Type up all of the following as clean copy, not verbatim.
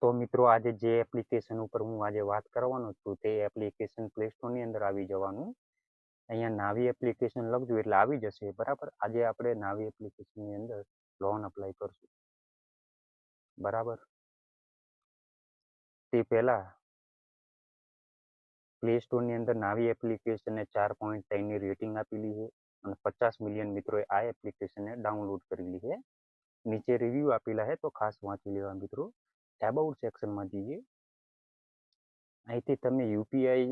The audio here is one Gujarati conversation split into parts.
તો મિત્રો આજે જે એપ્લિકેશન ઉપર હું આજે વાત કરવાનો છું તે એપ્લિકેશન પ્લે સ્ટોરની અંદર આવી જવાનું. અહીંયા નાવી એપ્લિકેશન લખજો એટલે આવી જશે. બરાબર, આજે આપણે નાવી એપ્લિકેશનની અંદર લોન અપ્લાય કરશું. બરાબર, તે પહેલા પ્લે સ્ટોરની અંદર નાવી એપ્લિકેશનને 4.3ની રેટિંગ આપેલી છે અને 50 મિલિયન મિત્રોએ આ એપ્લિકેશનને ડાઉનલોડ કરેલી છે. નીચે રિવ્યૂ આપેલા છે તો ખાસ વાંચી લેવા મિત્રો. એબાઉટ સેક્શનમાં જઈએ. અહીંથી તમે યુપીઆઈ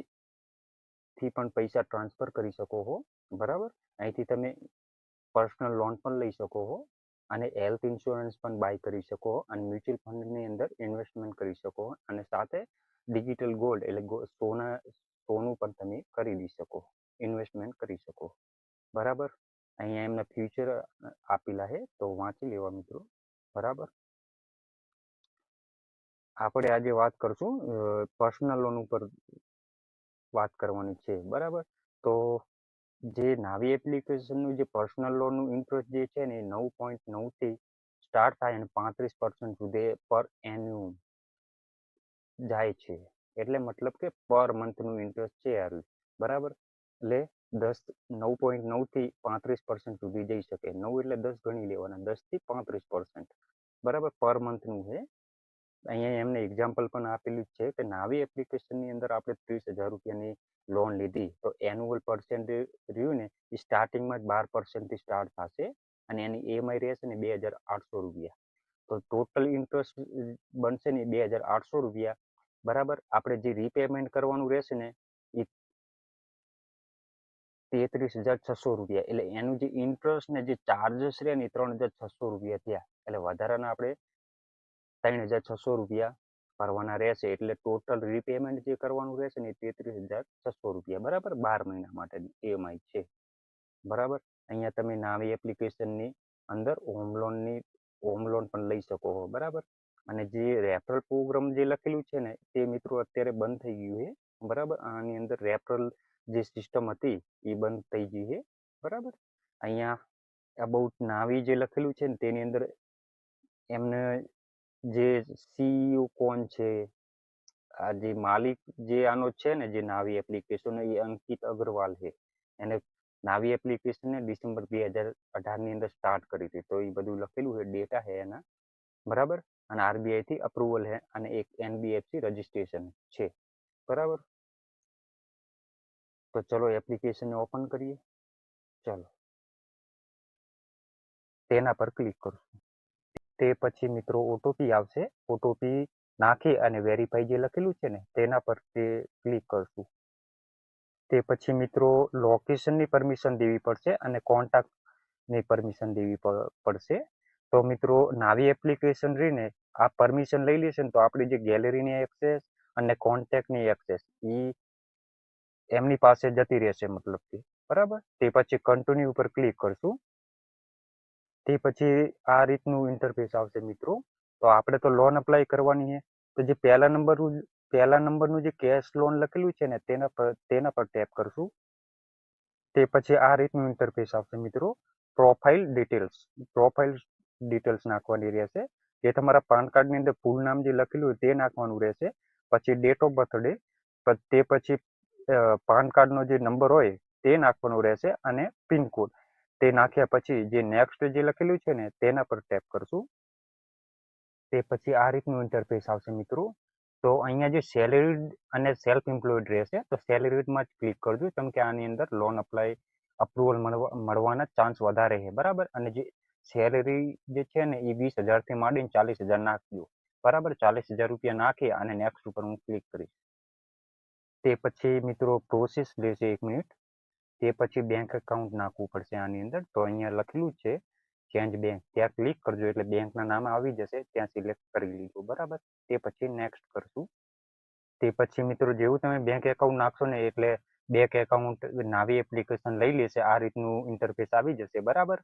થી પણ પૈસા ટ્રાન્સફર કરી શકો છો. બરાબર, અહીંથી તમે પર્સનલ લોન પણ લઈ શકો છો અને હેલ્થ ઇન્સ્યોરન્સ પણ બાય કરી શકો અને મ્યુચ્યુઅલ ફંડની અંદર ઇન્વેસ્ટમેન્ટ કરી શકો અને સાથે ડિજિટલ ગોલ્ડ એટલે સોનું પણ તમે ખરીદી શકો, ઇન્વેસ્ટમેન્ટ કરી શકો. બરાબર, અહીંયા એમના ફ્યુચર આપેલા છે તો વાંચી લેવા મિત્રો. બરાબર, આપણે આજે વાત કરશું પર્સનલ લોન ઉપર વાત કરવાની છે. બરાબર, તો જે નાવી એપ્લિકેશનનું જે પર્સનલ લોનનું ઇન્ટરેસ્ટ જે છે ને એ 9.9થી સ્ટાર્ટ થાય અને 35% સુધી પર એન્યુમ જાય છે. એટલે મતલબ કે પર મંથનું ઇન્ટરેસ્ટ છે આ. બરાબર, એટલે 9.9થી 35% સુધી જઈ શકે. 9 એટલે 10 ગણી લેવાના, 10થી 35%. બરાબર, પર મંથનું છે. અહીંયા એમને એક્ઝામ્પલ પણ આપેલું છે કે નાવી એપ્લિકેશનની અંદર આપણે 30,000 રૂપિયાની લોન લીધી તો એન્યુઅલ પર્સન્ટેજ રહ્યું ને એ સ્ટાર્ટિંગમાં જ 12%થી સ્ટાર્ટ થશે અને એની EMI રહેશે ને 2,800 રૂપિયા. તો ટોટલ ઇન્ટરેસ્ટ બનશે ને 2,800 રૂપિયા. બરાબર, આપણે જે રીપેમેન્ટ કરવાનું રહેશે ને એ 33,600 રૂપિયા. એટલે એનું જે ઇન્ટરેસ્ટ ને જે ચાર્जेस રહે ને એ 3,600 રૂપિયા થયા. એટલે વધારાના આપણે 3,600 રૂપિયા ભરવાના રહેશે. એટલે ટોટલ રીપેમેન્ટ જે કરવાનું રહેશે ને 33,600 રૂપિયા. બરાબર, 12 મહિના માટેની EMI છે. બરાબર, અહીંયા તમે નાવી એપ્લિકેશનની અંદર હોમ લોન પણ લઈ શકો. બરાબર, અને જે રેફરલ પ્રોગ્રામ જે લખેલું છે ને તે મિત્રો અત્યારે બંધ થઈ ગયું છે. બરાબર, આની અંદર રેફરલ જે સિસ્ટમ હતી એ બંધ થઈ ગઈ છે. બરાબર, અહીંયા અબાઉટ નાવી જે લખેલું છે ને તેની અંદર એમને જે CEO કોણ છે, આ જે માલિક જે આનો છે ને જે નાવી એપ્લિકેશન એ અંકિત અગ્રવાલ છે. એને નાવી એપ્લિકેશનને ડિસેમ્બર 2018ની અંદર સ્ટાર્ટ કરી હતી. તો એ બધું લખેલું છે, ડેટા છે એના. બરાબર, અને RBI થી અપ્રુવલ છે અને એક NBFC રજિસ્ટ્રેશન છે. બરાબર, તો ચલો એપ્લિકેશનને ઓપન કરીએ. ચલો તેના પર ક્લિક કરશું. તે પછી મિત્રો ઓટીપી આવશે. ઓટીપી નાખી અને વેરીફાઈ જે લખેલું છે ને તેના પર તે ક્લિક કરશું. તે પછી મિત્રો લોકેશનની પરમિશન દેવી પડશે અને કોન્ટેક્ટની પરમિશન દેવી પડશે. તો મિત્રો નાવી એપ્લિકેશન રહીને આ પરમિશન લઈ લેશે ને તો આપણી જે ગેલેરીની એક્સેસ અને કોન્ટેક્ટની એક્સેસ એ એમની પાસે જતી રહેશે મતલબ કે. બરાબર, તે પછી કન્ટિન્યુ ઉપર ક્લિક કરશું. તે પછી આ રીતનું ઇન્ટરફેસ આવશે મિત્રો. તો આપણે તો લોન અપ્લાય કરવાની છે તો જે પહેલા નંબરનું જે કેશ લોન લખેલું છે ને તેના પર ટેપ કરશું. તે પછી આ રીતનું ઇન્ટરફેસ આવશે મિત્રો. પ્રોફાઇલ ડિટેલ્સ નાખવાની રહેશે. જે તમારા પાન કાર્ડની અંદર ફૂલ નામ જે લખેલું હોય તે નાખવાનું રહેશે. પછી ડેટ ઓફ બર્થડે, તે પછી પાન કાર્ડનો જે નંબર હોય તે નાખવાનો રહેશે અને પિનકોડ. તે નાખ્યા પછી જે નેક્સ્ટ જે લખેલું છે ને તેના પર ટેપ કરશું. તે પછી આ રીતનું ઇન્ટરફેસ આવશે મિત્રો. તો અહીંયા જે સેલેરીડ અને સેલ્ફ એમ્પ્લોયડ રહેશે તો સેલેરીડમાં જ ક્લિક કરજો કેમ કે આની અંદર લોન અપ્રુવલ મળવાના ચાન્સ વધારે છે. બરાબર, અને જે સેલેરી જે છે ને એ 20,000થી માંડીને 40,000 નાખજો. બરાબર, 40,000 રૂપિયા નાખી અને નેક્સ્ટ ઉપર હું ક્લિક કરીશ. તે પછી મિત્રો પ્રોસેસ લેશે 1 મિનિટ. તે પછી બેંક એકાઉન્ટ નાખવું પડશે આની અંદર. તો અહીંયા લખેલું છે ચેન્જ બેંક, ત્યાં ક્લિક કરજો એટલે બેંકના નામ આવી જશે, ત્યાં સિલેક્ટ કરી લીધું. બરાબર, તે પછી નેક્સ્ટ કરશું. તે પછી મિત્રો જેવું તમે બેંક એકાઉન્ટ નાખશો ને એટલે બેંક એકાઉન્ટ નાવી એપ્લિકેશન લઈ લેશે. આ રીતનું ઇન્ટરફેસ આવી જશે. બરાબર,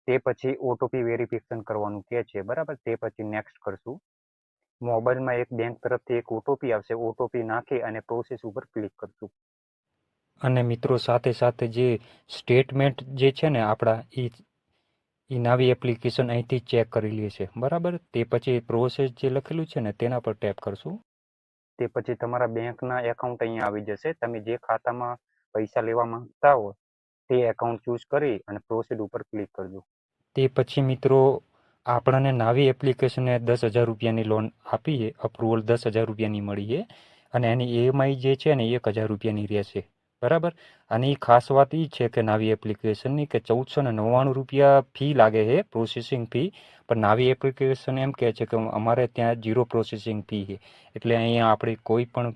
તે પછી ઓટીપી વેરિફિકેશન કરવાનું કે છે. બરાબર, તે પછી નેક્સ્ટ કરશું. મોબાઈલમાં એક બેંક તરફથી એક ઓટીપી આવશે. ઓટીપી નાખી અને પ્રોસેસ ઉપર ક્લિક કરશું. અને મિત્રો સાથે સાથે જે સ્ટેટમેન્ટ જે છે ને આપણા એ નવી એપ્લિકેશન અહીંથી ચેક કરી લે છે, બરાબર. તે પછી પ્રોસેસ જે લખેલું છે ને તેના પર ટેપ કરશું. તે પછી તમારા બેંકના એકાઉન્ટ અહીંયા આવી જશે. તમે જે ખાતામાં પૈસા લેવા માંગતા હો તે એકાઉન્ટ ચૂઝ કરી અને પ્રોસીડ ઉપર ક્લિક કરજો. તે પછી મિત્રો આપણને નવી એપ્લિકેશને 10,000 રૂપિયાની લોન આપી છે, અપ્રુવલ 10,000 રૂપિયાની મળી છે, અને એની EMI જે છે ને 1,000 રૂપિયાની રહેશે, બરાબર. અને એ ખાસ વાત એ છે કે નવી એપ્લિકેશનની કે 1,499 રૂપિયા ફી લાગે છે, પ્રોસેસિંગ ફી. પણ નવી એપ્લિકેશન એમ કહે છે કે અમારે ત્યાં 0 પ્રોસેસિંગ ફી છે, એટલે અહીંયા આપણે કોઈ પણ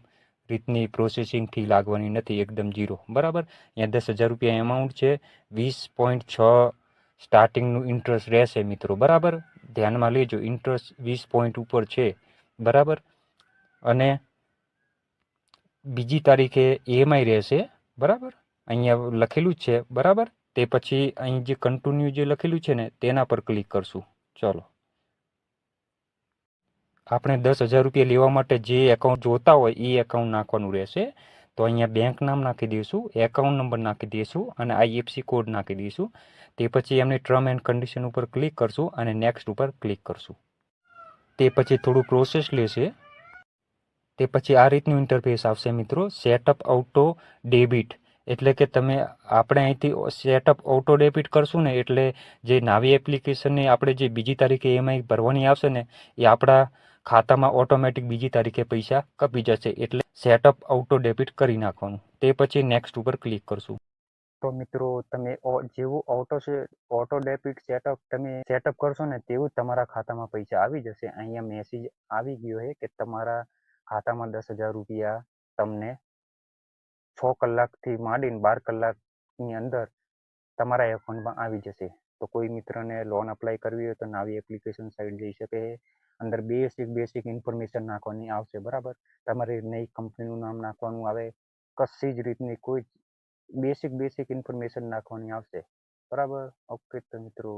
રીતની પ્રોસેસિંગ ફી લાગવાની નથી, એકદમ 0, બરાબર. અહીંયા 10,000 રૂપિયા એમાઉન્ટ છે, 20.6 સ્ટાર્ટિંગનું ઇન્ટરેસ્ટ રહેશે મિત્રો, બરાબર. ધ્યાનમાં લેજો, ઇન્ટરેસ્ટ 20 પોઈન્ટ ઉપર છે, બરાબર. અને બીજી તારીખે EMI રહેશે, બરાબર. અહીંયા લખેલું જ છે, બરાબર. તે પછી અહીં જે કન્ટિન્યુ જે લખેલું છે ને તેના પર ક્લિક કરશું. ચલો, આપણે 10,000 રૂપિયા લેવા માટે જે એકાઉન્ટ જોતા હોય એ એકાઉન્ટ નાખવાનું રહેશે. તો અહીંયા બેંક નામ નાખી દઈશું, એકાઉન્ટ નંબર નાખી દઈશું અને IFSC કોડ નાખી દઈશું. તે પછી એમની ટર્મ એન્ડ કન્ડિશન ઉપર ક્લિક કરશું અને નેક્સ્ટ ઉપર ક્લિક કરશું. તે પછી થોડું પ્રોસેસ લેશે. તે પછી આ રીતનું ઇન્ટરફેસ આવશે મિત્રો, સેટઅપ ઓટો ડેબિટ. એટલે કે આપણે અહીંથી સેટઅપ ઓટો ડેબિટ કરશું ને એટલે જે નવી એપ્લિકેશનની આપણે જે બીજી તારીખે EMI ભરવાની આવશે ને એ આપણા ખાતામાં ઓટોમેટિક બીજી તારીખે પૈસા કપી જશે, એટલે સેટઅપ ઓટો ડેબિટ કરી નાખવાનું. તે પછી નેક્સ્ટ ઉપર ક્લિક કરશું. તો મિત્રો તમે જેવું ઓટો ડેબિટ તમે સેટઅપ કરશો ને તેવું જ તમારા ખાતામાં પૈસા આવી જશે. અહીંયા મેસેજ આવી ગયો છે કે તમારા ખાતામાં 10,000 રૂપિયા તમને 6 કલાકથી માંડીને 12 કલાકની અંદર તમારા એકાઉન્ટમાં આવી જશે. તો કોઈ મિત્રને લોન અપ્લાય કરવી હોય તો નવી એપ્લિકેશન સાઇટ જઈ શકે. અંદર બેસિક ઇન્ફોર્મેશન નાખવાની આવશે, બરાબર. તમારી નઈ કંપનીનું નામ નાખવાનું આવે, કશી જ રીતની કોઈ બેસિક ઇન્ફોર્મેશન નાખવાની આવશે, બરાબર. ઓકે તો મિત્રો